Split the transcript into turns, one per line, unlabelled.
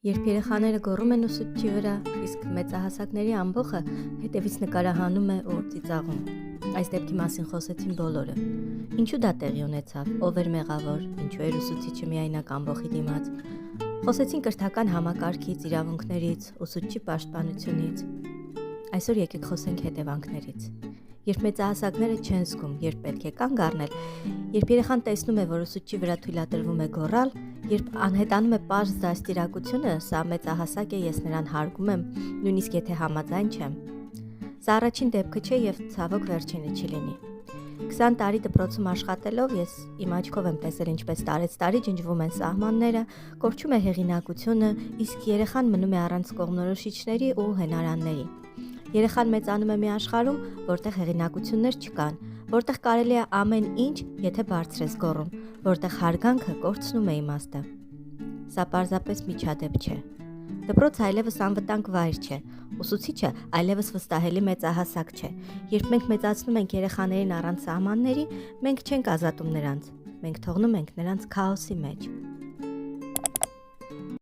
Երբ երեխաները գոռում են ուսուցչի վրա, իսկ մեծահասակների ամբոխը հետևից նկարահանում է ու ծիծաղում։ Այս դեպքի մասին խոսեցին բոլորը։ Ինչու դա տեղի ունեցավ, ով էր մեղավոր, ինչու էր ուսուցիչը միայնակ ամբոխի դիմաց։ Խոսեցին կրթական համակարգից, իրավունքներից, ուսուցչի պաշտպանությունից։ Այսօր եկեք խոսենք հետևանքներից։ Երբ մեծահասակները չեն զգում, երբ պետք է կանգ առնել, երբ երեխան տեսնում է, որ ուսուցչի վրա թույլատրվում է գոռալ, երբ անհետանում է պարզ դաստիարակությունը, սա մեծահասակ է, ես նրան հարգում եմ, նույնիսկ եթե համաձայն չեմ։ Սա առաջին դեպքը չէ եւ ցավոք վերջինը չի լինի։ 20 տարի դպրոցում աշխատելով ես իմ աչքով եմ տեսել ինչպես տարեցտարի ջնջվում են սահմանները, կորչում է հեղինակությունը, իսկ երեխան մնում է առանց կողմնորոշիչների ու հենարանների։ Երեխան մեծանում է մի աշխարհում, որտեղ հեղինակություններ չկան, որտեղ կարելի է ամեն ինչ, եթե բարձր ես գոռում, որտեղ հարգանքը կորցնում է իմաստը։ Սա պարզապես միջադեպ չէ։ Դպրոցը այլևս անվտանգ վայր չէ, ուսուցիչը այլևս վստահելի մեծահասակ չէ։ Երբ մենք մեծացնում ենք երեխաներին առանց սահմանների, մենք չենք ազատում նրանց, մենք թողնում ենք նրանց քաոսի մեջ։